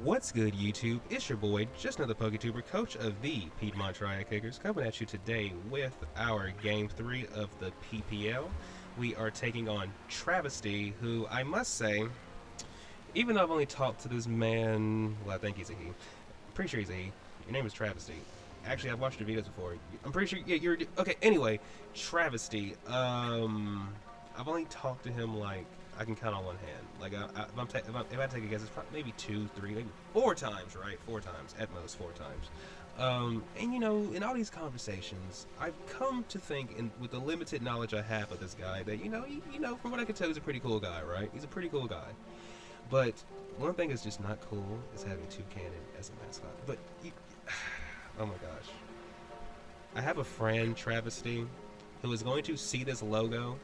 What's good, YouTube? It's your boy, just another PokeTuber, coach of the Piedmont Triad Kickers, coming at you today with our Game 3 of the PPL. We are taking on Travesty, who I must say, even though I've only talked to this man, well, I think he's a he. I'm pretty sure he's a he. Your name is Travesty. Actually, I've watched your videos before. I'm pretty sure, yeah, you're, okay, anyway, Travesty, I've only talked to him like I can count on one hand. Like if I take a guess, it's probably maybe 2, 3, maybe 4 times, right? 4 times at most, 4 times. And you know, in all these conversations, I've come to think, with the limited knowledge I have of this guy, that you know, from what I can tell, he's a pretty cool guy, right? He's a pretty cool guy. But one thing is just not cool is having Toucannon as a mascot. But oh my gosh, I have a friend, Travesty, who is going to see this logo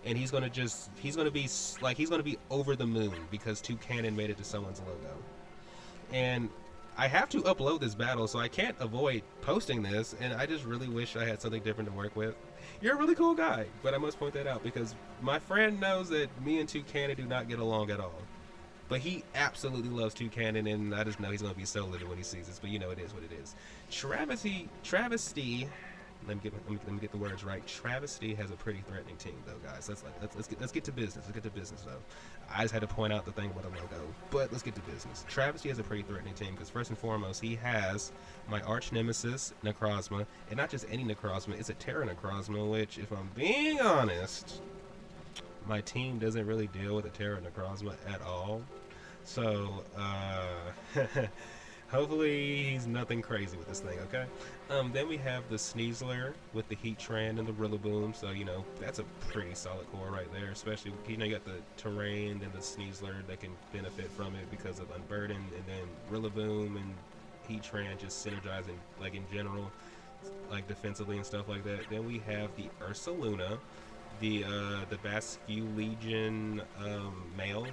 and he's gonna be over the moon because Toucannon made it to someone's logo. And I have to upload this battle, so I can't avoid posting this, and I just really wish I had something different to work with. You're a really cool guy, but I must point that out because my friend knows that me and Toucannon do not get along at all. But he absolutely loves Toucannon, and I just know he's gonna be so livid when he sees this. But you know, it is what it is. Travesty. Let me get the words right. Travesty has a pretty threatening team, though, guys. Let's get to business. Let's get to business, though. I just had to point out the thing about the logo, but let's get to business. Travesty has a pretty threatening team because first and foremost, he has my arch nemesis Necrozma, and not just any Necrozma. It's a Terra Necrozma, which, if I'm being honest, my team doesn't really deal with a Terra Necrozma at all. So, hopefully he's nothing crazy with this thing, okay? Then we have the Sneasler with the Heatran and the Rillaboom, so, you know, that's a pretty solid core right there, especially, you know, you got the Terrain and the Sneasler that can benefit from it because of Unburden, and then Rillaboom and Heatran just synergizing, like, in general, like, defensively and stuff like that. Then we have the Ursaluna, the Basque Legion, male,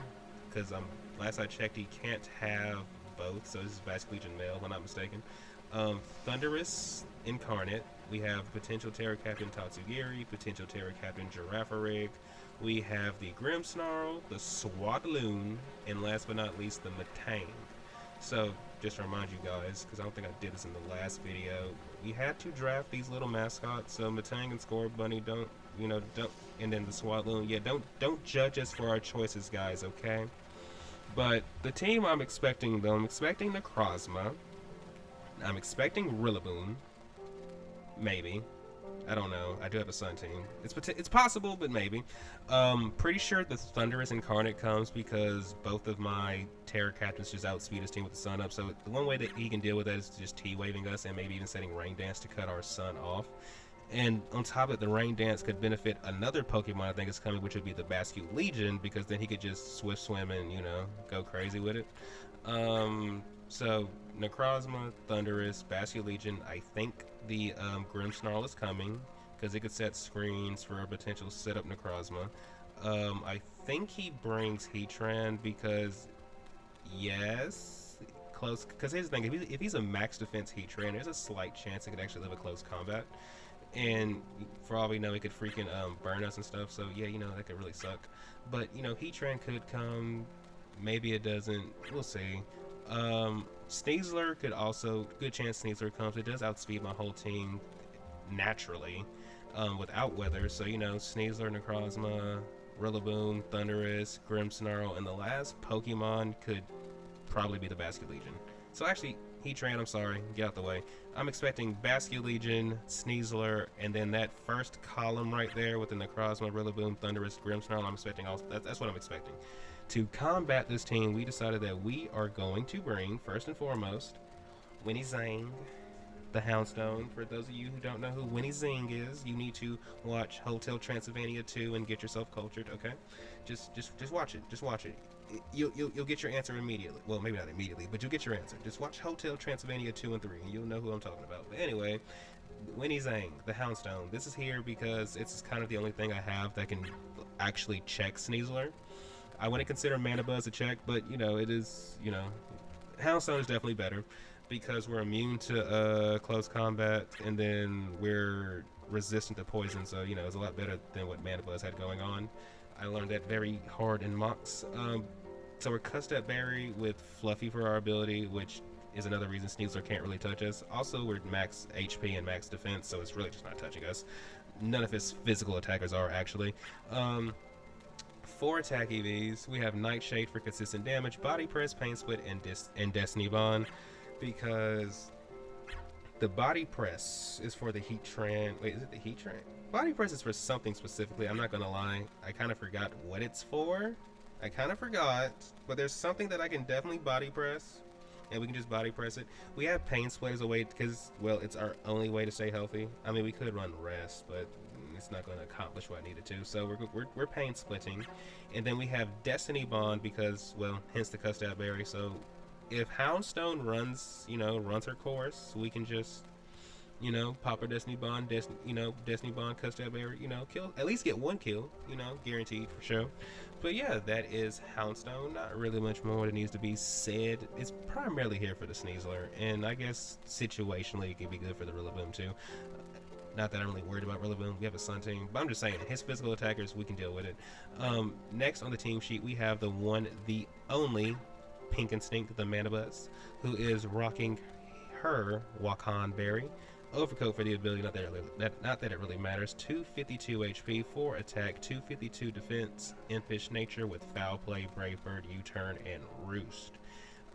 because, last I checked, he can't have both, so this is Basque Legion male, if I'm not mistaken. Thunderous Incarnate. We have potential Terra Captain Tatsugiri, potential Terra Captain Girafarig. We have the Grimmsnarl, the Swadloon, and last but not least, the Metang. So, just to remind you guys, because I don't think I did this in the last video, we had to draft these little mascots, so Metang and Scorbunny don't, and then the Swadloon, yeah, don't judge us for our choices, guys, okay? But the team I'm expecting, though, I'm expecting Necrozma. I'm expecting Rillaboom. Maybe. I don't know. I do have a Sun team. It's possible, but maybe. Pretty sure the Thunderous Incarnate comes because both of my Terra Captains just outspeed his team with the Sun up. So the one way that he can deal with that is just T-waving us and maybe even setting Rain Dance to cut our Sun off. And on top of it, the Rain Dance could benefit another Pokemon I think is coming, which would be the Basque Legion, because then he could just Swift Swim and, you know, go crazy with it. So, Necrozma, Thunderous, Basque Legion, I think the Grimmsnarl is coming, because it could set screens for a potential setup Necrozma. I think he brings Heatran because, yes, close, because here's the thing, if he's a max defense Heatran, there's a slight chance it could actually live a close combat. And for all we know, it could freaking burn us and stuff. So yeah, you know, that could really suck. But you know, Heatran could come. Maybe it doesn't. We'll see. Sneasler could also, good chance Sneasler comes. It does outspeed my whole team naturally, without weather. So you know, Sneasler, Necrozma, Rillaboom, Thunderous, Grimmsnarl, and the last Pokemon could probably be the Basque Legion. So actually, Heatran, I'm sorry, get out the way. I'm expecting Basque Legion, Sneasler, and then that first column right there with the Necrozma, Rillaboom, Thunderous, Grimmsnarl, I'm expecting all, that's what I'm expecting. To combat this team, we decided that we are going to bring, first and foremost, Winnie Zhang, the Houndstone. For those of you who don't know who Winnie Zing is, you need to watch Hotel Transylvania 2 and get yourself cultured, okay? Just watch it. Just watch it. You'll get your answer immediately. Well, maybe not immediately, but you'll get your answer. Just watch Hotel Transylvania 2 and 3, and you'll know who I'm talking about. But anyway, Winnie Zhang, the Houndstone. This is here because it's kind of the only thing I have that can actually check Sneasler. I wouldn't consider Mana Buzz a check, but, you know, it is, you know, Houndstone is definitely better because we're immune to close combat, and then we're resistant to poison, so, you know, it's a lot better than what Mana Buzz had going on. I learned that very hard in mocks. So we're cussed at Barry with Fluffy for our ability, which is another reason Sneasler can't really touch us. Also, we're max HP and max defense, so it's really just not touching us. None of his physical attackers are actually. Um, 4 attack EVs. We have Nightshade for consistent damage, Body Press, Pain Split, and Destiny Bond, because the Body Press is for the Heat Tran. Wait, is it the Heat Tran? Body Press is for something specifically. I'm not gonna lie. I kind of forgot what it's for. I kind of forgot, but there's something that I can definitely Body Press, and we can just Body Press it. We have Pain Split as a way, because, well, it's our only way to stay healthy. I mean, we could run Rest, but it's not going to accomplish what I needed to. So we're Pain Splitting. And then we have Destiny Bond because, well, hence the cussed out Berry. So if Houndstone runs her course, we can just, pop our Destiny Bond, Destiny Bond, cussed out Berry, kill, at least get 1 kill, guaranteed for sure. But yeah, that is Houndstone. Not really much more that needs to be said. It's primarily here for the Sneasler, and I guess situationally it could be good for the Rillaboom too. Not that I'm really worried about Rillaboom. We have a Sun team, but I'm just saying, his physical attackers, we can deal with it. Next on the team sheet, we have the one, the only Pink Instinct, the Manabuzz, who is rocking her Wakan Berry. Overcoat for the ability, not that it really matters. 252 HP, 4 attack, 252 defense, Impish Nature with Foul Play, Brave Bird, U-Turn, and Roost.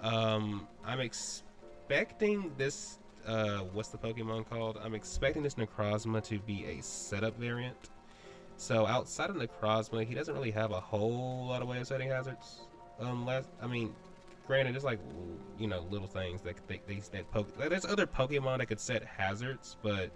I'm expecting this, what's the Pokemon called? I'm expecting this Necrozma to be a setup variant. So outside of Necrozma, he doesn't really have a whole lot of way of setting hazards. Granted, it's like, little things that there's other Pokemon that could set hazards, but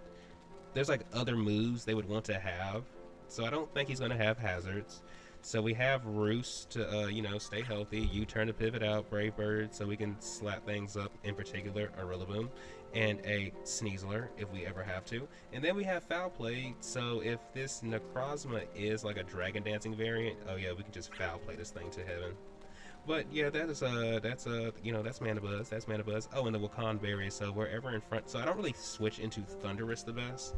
there's like other moves they would want to have. So I don't think he's going to have hazards. So we have Roost to, stay healthy, U-turn to pivot out, Brave Bird, so we can slap things up, in particular a Rillaboom, and a Sneasler if we ever have to. And then we have Foul Play, so if this Necrozma is like a Dragon Dancing variant, oh yeah, we can just Foul Play this thing to heaven. But yeah, that's Manabuzz. That's Manabuzz. Oh, and the Wakan Berry. So wherever in front. So I don't really switch into Thundurus the best.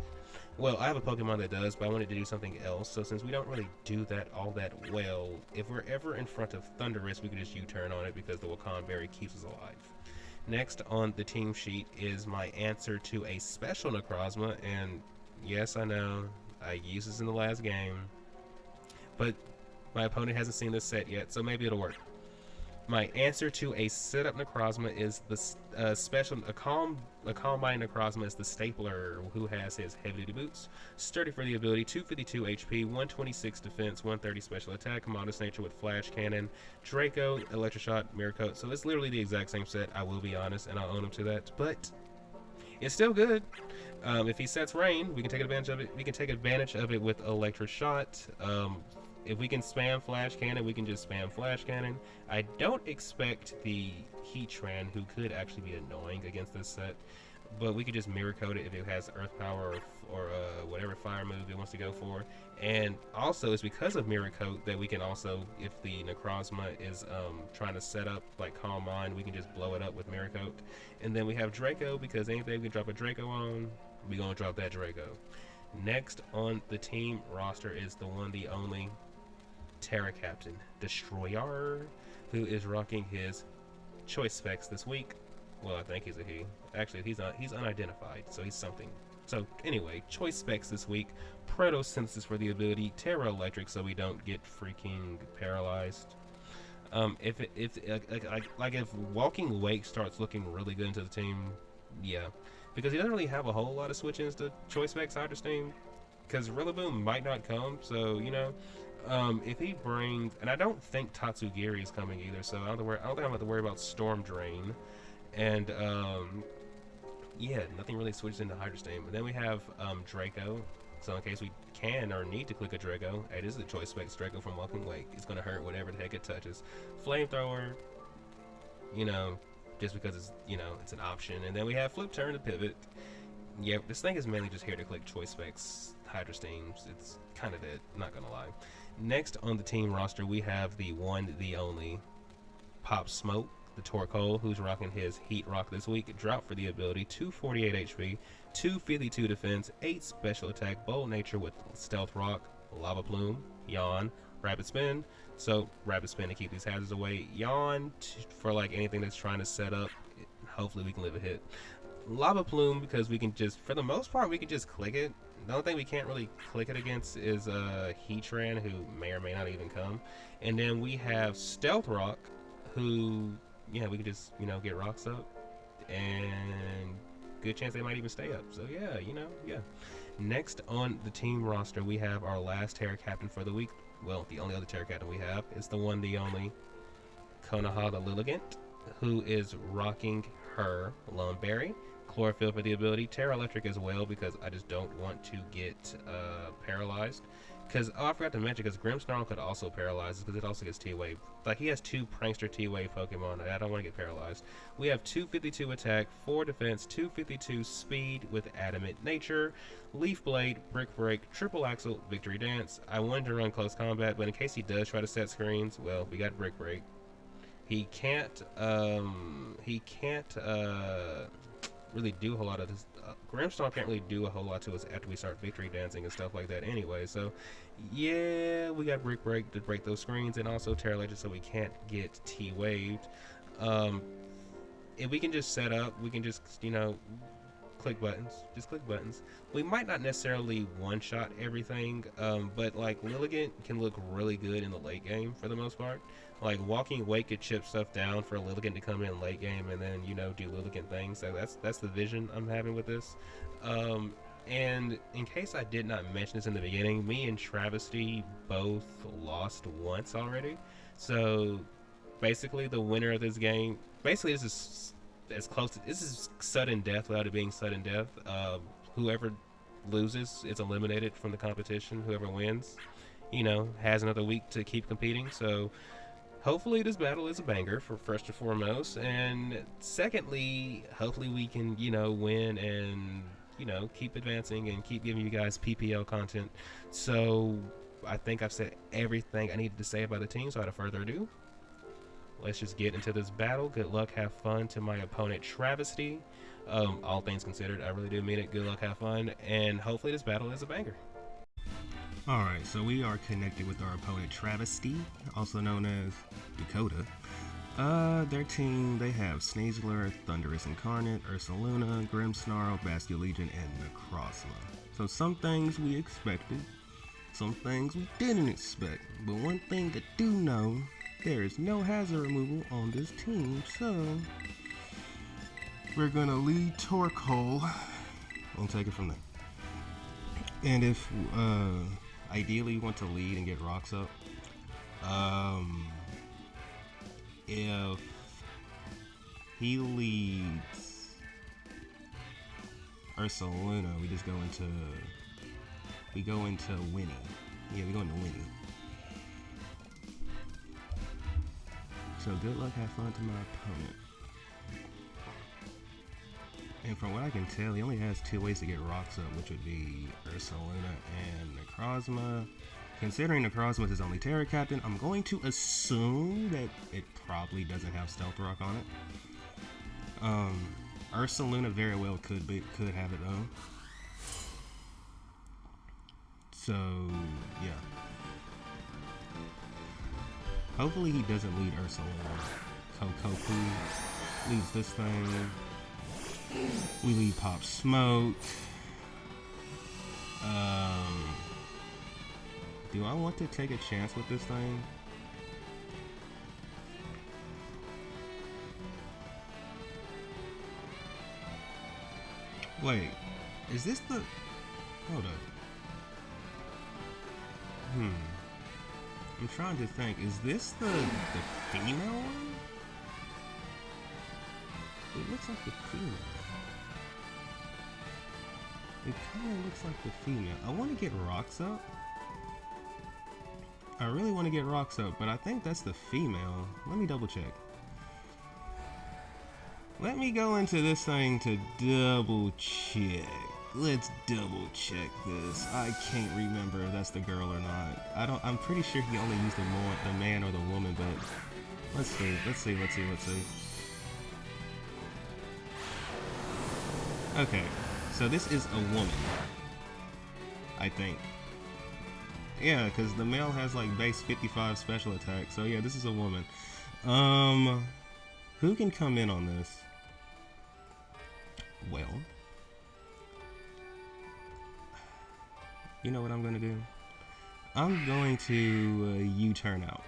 Well, I have a Pokemon that does, but I wanted to do something else. So since we don't really do that all that well, if we're ever in front of Thundurus, we can just U-turn on it because the Wakan Berry keeps us alive. Next on the team sheet is my answer to a special Necrozma, and yes, I know I used this in the last game, but my opponent hasn't seen this set yet, so maybe it'll work. My answer to a setup Necrozma is the special, a calm mind Necrozma is the Stapler, who has his heavy-duty boots, sturdy for the ability, 252 HP, 126 defense, 130 special attack, modest nature with flash cannon, Draco, Electroshot, Mirror Coat. So it's literally the exact same set, I will be honest, and I'll own him to that, but it's still good. If he sets Rain, we can take advantage of it. We can take advantage of it with Electroshot. If we can spam Flash Cannon, we can just spam Flash Cannon. I don't expect the Heatran, who could actually be annoying against this set, but we could just Mirror Coat it if it has Earth Power or whatever fire move it wants to go for. And also, it's because of Mirror Coat that we can also, if the Necrozma is trying to set up like Calm Mind, we can just blow it up with Mirror Coat. And then we have Draco, because anything we can drop a Draco on, we're going to drop that Draco. Next on the team roster is the one, the only Terra Captain Destroyer, who is rocking his choice specs this week. Well, I think he's a he. Actually, he's unidentified, so he's something. So anyway, choice specs this week: Protosynthesis for the ability, Terra Electric, so we don't get freaking paralyzed. If Walking Wake starts looking really good into the team, yeah, because he doesn't really have a whole lot of switch-ins to choice specs, I understand, because Rillaboom might not come, so if he brings, and I don't think Tatsugiri is coming either, so I don't think I'm going to have to worry about Storm Drain. And yeah, nothing really switches into Hydro Steam. And then we have Draco, so in case we can or need to click a Draco, it is the choice specs Draco from Welcome Wake. It's going to hurt whatever the heck it touches. Flamethrower, just because it's, it's an option. And then we have Flip Turn to pivot. Yeah, this thing is mainly just here to click choice specs Hydro Steams. It's kind of it, not going to lie. Next on the team roster, we have the one, the only Pop Smoke, the Torkoal, who's rocking his Heat Rock this week. Drop for the ability, 248 HP, 252 defense, 8 special attack, Bold Nature with Stealth Rock, Lava Plume, Yawn, Rapid Spin. So Rapid Spin to keep these hazards away. Yawn for like anything that's trying to set up. Hopefully we can live a hit. Lava Plume because we can just, for the most part, we can just click it. The only thing we can't really click it against is Heatran, who may or may not even come. And then we have Stealth Rock, who, yeah, we can just, you know, get rocks up. And good chance they might even stay up. So yeah, you know, yeah. Next on the team roster, we have our last Terra Captain for the week. Well, the only other Terra Captain we have is the one, the only Konoha the Lilligant, who is rocking her Lone Berry. Chlorophyll for the ability, Terra Electric as well, because I just don't want to get paralyzed. Because, oh, I forgot to mention, because Grimmsnarl could also paralyze, because it also gets T-Wave. Like, he has 2 Prankster T-Wave Pokemon, and I don't want to get paralyzed. We have 252 attack, 4 defense, 252 speed with Adamant Nature, Leaf Blade, Brick Break, Triple Axle, Victory Dance. I wanted to run Close Combat, but in case he does try to set screens, well, we got Brick Break. He can't really do a whole lot of this. Grimmsnarl can't really do a whole lot to us after we start Victory Dancing and stuff like that anyway. So, yeah, we got Brick Break to break those screens, and also Terra Legend so we can't get T-Waved. If we can just set up, we can just, you know, click buttons. Just click buttons. We might not necessarily one-shot everything, but, like, Lilligant can look really good in the late game for the most part. Like, Walking Wake could chip stuff down for Lilligant to come in late game and then, you know, do Lilligant things. So that's the vision I'm having with this. And in case I did not mention this in the beginning, me and Travesty both lost once already. So basically the winner of this game, basically this is as close to, this is sudden death without it being sudden death. Whoever loses is eliminated from the competition. Whoever wins, you know, has another week to keep competing. So hopefully this battle is a banger, for first and foremost, and secondly, hopefully we can, you know, win and, you know, keep advancing and keep giving you guys PPL content. So I think I've said everything I needed to say about the team, so without further ado, let's just get into this battle. Good luck, have fun to my opponent Travesty. All things considered, I really do mean it. Good luck, have fun, and hopefully this battle is a banger. Alright, so we are connected with our opponent Travesty, also known as Dakota. Their team, they have Sneasler, Thundurus Incarnate, Ursaluna, Grimmsnarl, Basculegion, and Necrozma. So some things we expected, some things we didn't expect, but one thing I do know, there is no hazard removal on this team, so we're gonna lead Torkoal and take it from there. And if ideally you want to lead and get rocks up, if he leads Ursaluna, we go into Winnie. Yeah, we go into Winnie. So good luck, have fun to my opponent. And from what I can tell, he only has 2 ways to get rocks up, which would be Ursaluna and Necrozma. Considering Necrozma is his only Terra Captain, I'm going to assume that it probably doesn't have Stealth Rock on it. Ursaluna very well could have it though. So yeah. Hopefully he doesn't lead Ursaluna. Kokoku leads this thing. We lead Pop Smoke. Do I want to take a chance with this thing? Wait, is this the... Hold up. I'm trying to think, is this the female one? It looks like the female. It kind of looks like the female. I want to get rocks up. I really want to get rocks up, but I think that's the female. Let me double check. Let me go into this thing to double check. Let's double check this. I can't remember if that's the girl or not. I'm pretty sure he only used the man or the woman, but let's see. Okay, so this is a woman, I think. Yeah, because the male has like base 55 special attack. So yeah, this is a woman. Who can come in on this? Well, you know what I'm gonna do? I'm going to U-turn out.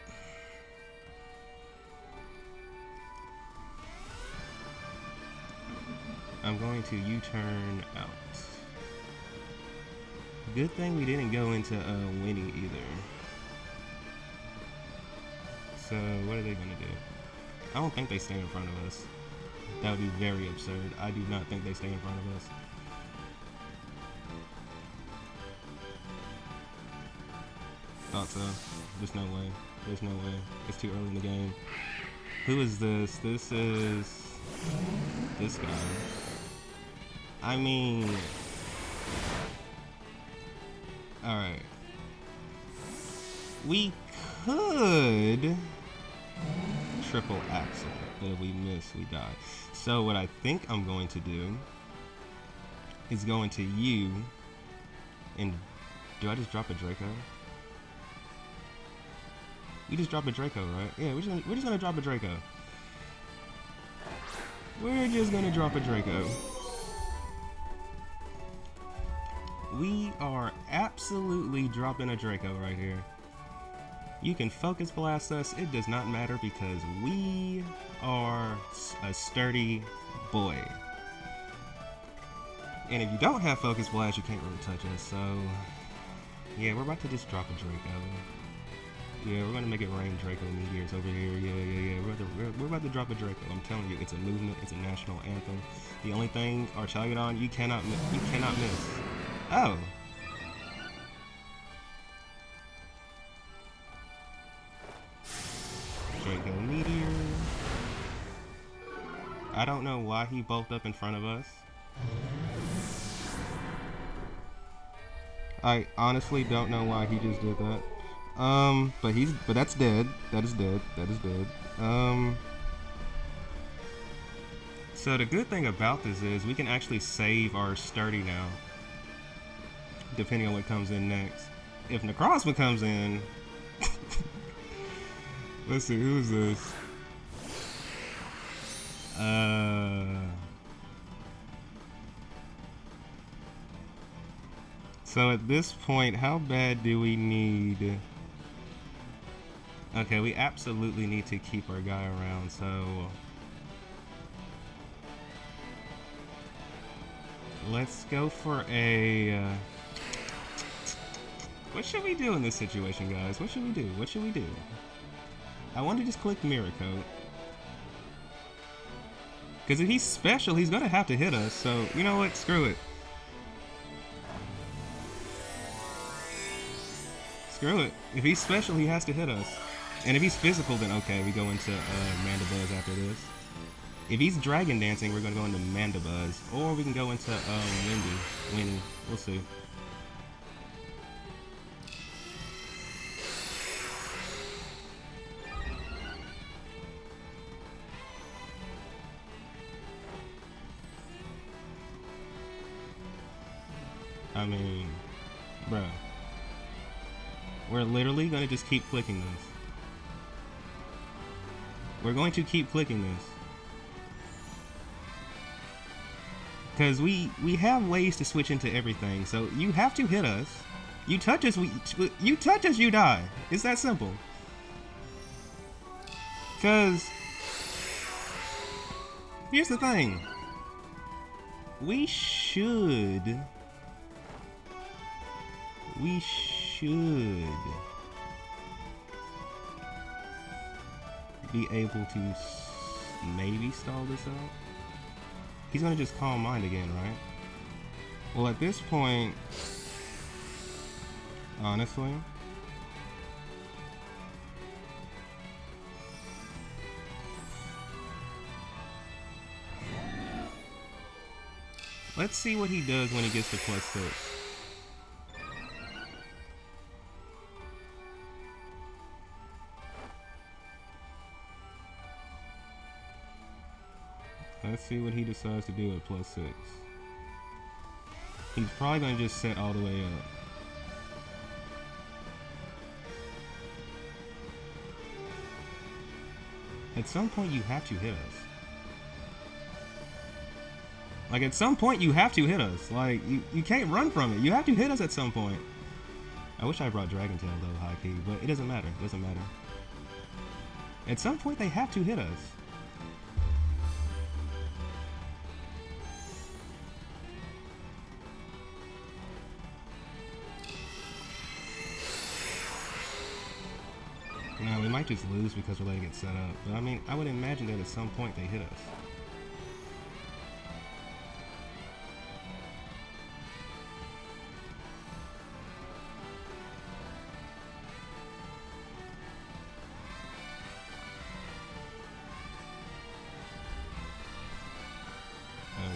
I'm going to U-turn out. Good thing we didn't go into winning either. So what are they gonna do? I don't think they stay in front of us. That would be very absurd. I do not think they stay in front of us. Thought so. There's no way. There's no way. It's too early in the game. Who is this? This is this guy. I mean, all right. We could triple axle, but if we miss, we die. So what I think I'm going to do is go into U, and do I just drop a Draco? We just drop a Draco, right? Yeah, we're just gonna drop a Draco. We're just gonna drop a Draco. We are absolutely dropping a Draco right here. You can focus blast us, it does not matter because we are a sturdy boy. And if you don't have focus blast, you can't really touch us, so yeah, we're about to just drop a Draco. Yeah, we're gonna make it rain Draco meteors over here. Yeah. We're about to drop a Draco. I'm telling you, it's a movement. It's a national anthem. The only thing, Archagedon, you cannot miss. Oh. Draco meteor. I don't know why he bulked up in front of us. I honestly don't know why he just did that. But that's dead. That is dead. So the good thing about this is we can actually save our sturdy now, depending on what comes in next. If Necrozma comes in, let's see, who's this? So at this point, how bad do we need? Okay, we absolutely need to keep our guy around, so let's go for a what should we do in this situation, guys? What should we do? I want to just click Mirror Coat, because if he's special, he's gonna have to hit us, so you know what, screw it. If he's special, he has to hit us. And if he's physical, then okay, we go into Mandibuzz after this. If he's Dragon Dancing, we're gonna go into Mandibuzz. Or we can go into Winnie. We'll see. I mean, bruh. We're literally gonna just keep clicking this. We're going to keep clicking this. Because we have ways to switch into everything. So you have to hit us. You touch us, you die. It's that simple. Because here's the thing. We should be able to maybe stall this out. He's gonna just Calm Mind again, right? Well, at this point, honestly, let's see what he does when he gets to +6. Let's see what he decides to do at +6. He's probably going to just set all the way up. At some point, you have to hit us. Like, at some point, you have to hit us. Like, you can't run from it. You have to hit us at some point. I wish I brought Dragon Tail, though, high key, but it doesn't matter. It doesn't matter. At some point, they have to hit us. No, we might just lose because we're letting it set up. But I mean, I would imagine that at some point they hit us.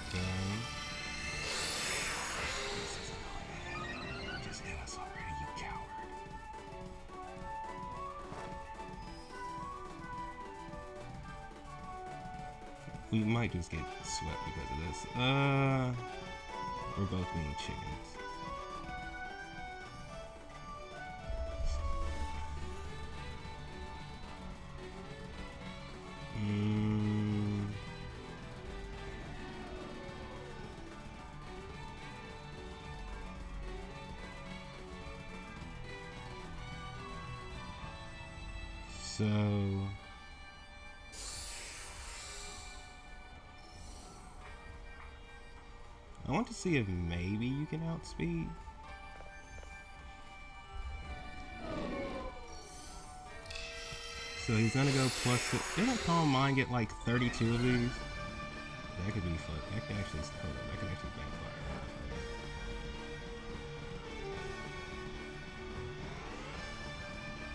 Okay. Just hit us already, you coward. We might just get swept because of this. We're both being chickens. So I want to see if maybe you can outspeed. So he's gonna go plus it. Didn't Calm Mind get like 32 of these? That could be fun. That can actually hold on, that can actually backfire.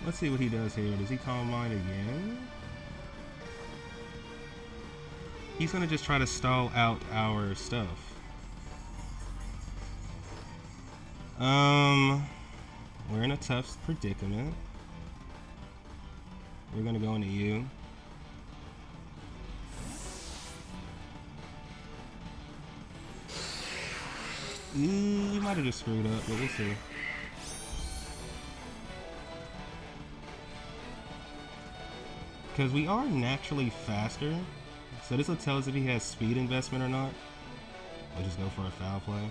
Let's see what he does here. Does he Calm Mind again? He's gonna just try to stall out our stuff. We're in a tough predicament. We're gonna go into you. We might have just screwed up, but we'll see. Because we are naturally faster, so this will tell us if he has speed investment or not. We'll just go for a foul play.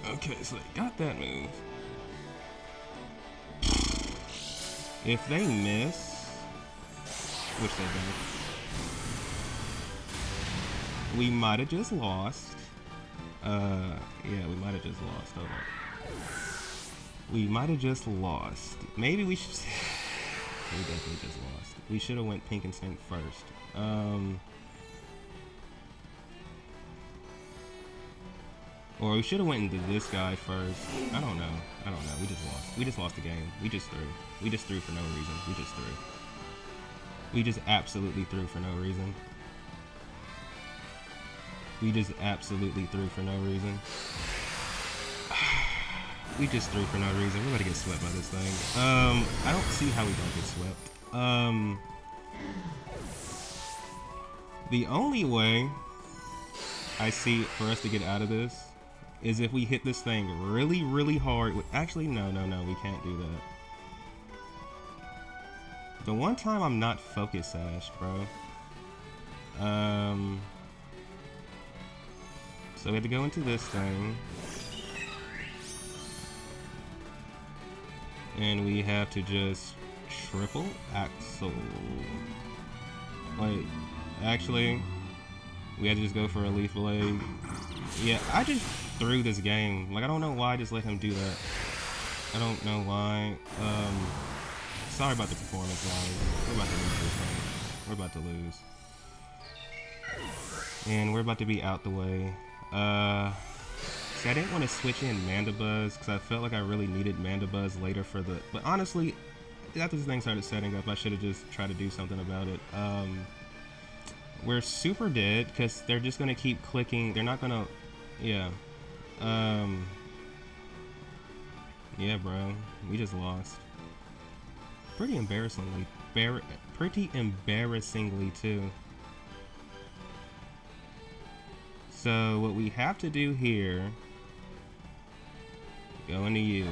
Okay, so they got that move. If they miss, which they don't, we might have just lost. Yeah, we might have just lost. Hold on. We might have just lost. Maybe we should. We definitely just lost. We should have went Pink Instinct first. Or we should have went into this guy first. I don't know. We just lost. We just lost the game. We just threw. We just threw for no reason. We just threw. We just absolutely threw for no reason. We just absolutely threw for no reason. We just threw for no reason. We're about to get swept by this thing. I don't see how we don't get swept. The only way I see for us to get out of this is if we hit this thing really, really hard. Actually, no, we can't do that. The one time I'm not focus sash, bro. So we have to go into this thing. And we have to just triple axle. Wait, actually, we had to just go for a leaf blade. Yeah, I just threw this game. Like, I don't know why I just let him do that. I don't know why. Sorry about the performance, guys. We're about to lose this thing. We're about to lose. And we're about to be out the way. See, I didn't want to switch in Mandibuzz because I felt like I really needed Mandibuzz later for the... But honestly, after this thing started setting up, I should have just tried to do something about it. We're super dead because they're just going to keep clicking. They're not going to... Yeah. Yeah, bro. We just lost. Pretty embarrassingly. Pretty embarrassingly, too. So, what we have to do here... Go into you.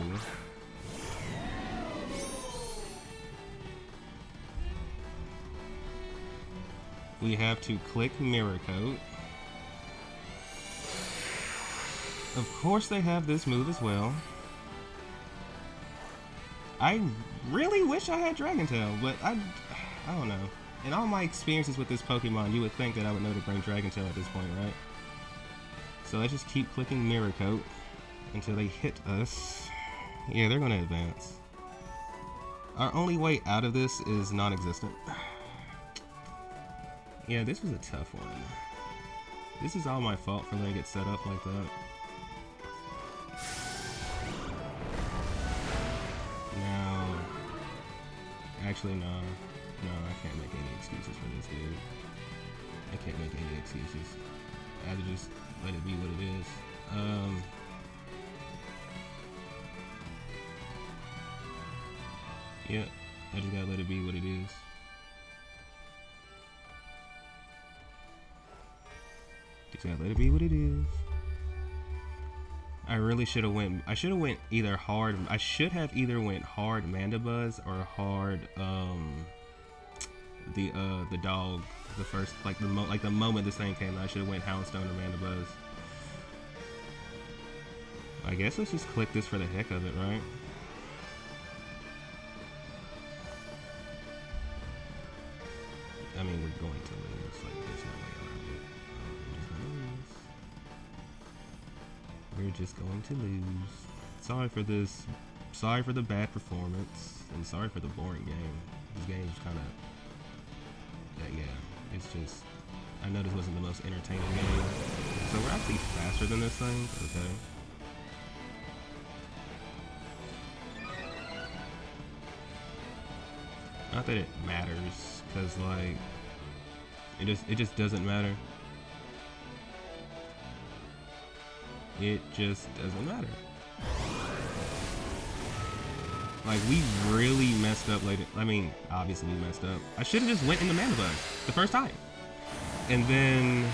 We have to click Mirror Coat. Of course they have this move as well. I really wish I had Dragon Tail, but I don't know. In all my experiences with this Pokemon, you would think that I would know to bring Dragon Tail at this point, right? So let's just keep clicking Mirror Coat until they hit us. Yeah, they're gonna advance. Our only way out of this is non-existent. Yeah, this was a tough one. This is all my fault for letting it set up like that. No. Actually, no. No, I can't make any excuses for this, dude. I can't make any excuses. I have to just let it be what it is. Yeah, I just gotta let it be what it is. Just gotta let it be what it is. I really should have went. I should have went either hard. I should have either went hard Mandibuzz or hard the dog. The first the moment this thing came out, I should have went Houndstone or Mandibuzz. I guess let's just click this for the heck of it, right? I mean, we're going to lose. Like, there's no way around it. We're just going to lose. Sorry for this. Sorry for the bad performance, and sorry for the boring game. This game is kind of. Yeah, it's just. I know this wasn't the most entertaining game. So we're actually faster than this thing. Okay. Not that it matters, cause like it just doesn't matter. It just doesn't matter. Like, we really messed up later. I mean, obviously we messed up. I should have just went into Mandibuzz the first time, and then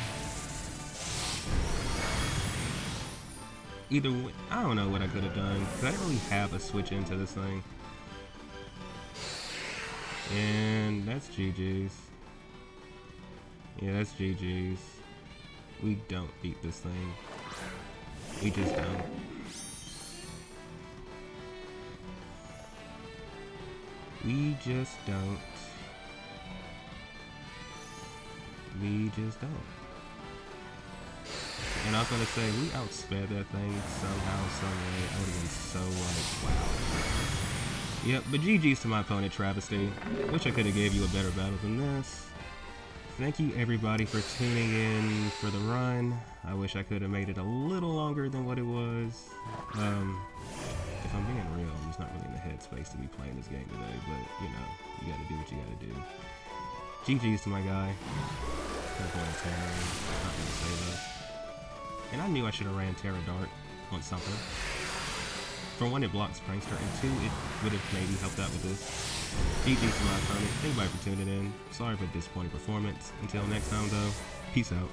either way, I don't know what I could have done, cause I didn't really have a switch into this thing. And that's GG's. Yeah, that's GG's. We don't beat this thing. We just don't. We just don't. We just don't. And I was gonna say, we outsped that thing somehow, someway. I would've been so like, wow. Yep, but GG's to my opponent, Travesty. Wish I could have gave you a better battle than this. Thank you everybody for tuning in for the run. I wish I could have made it a little longer than what it was. If I'm being real, I'm just not really in the headspace to be playing this game today, but you know, you gotta do what you gotta do. GG's to my guy. I'm going Terra. I'm not gonna say this. And I knew I should have ran Terra Dart on something. For one, it blocks Prankster, and two, it would have maybe helped out with this. GG's to my opponent. Thank you for tuning in. Sorry for the disappointing performance. Until next time, though, peace out.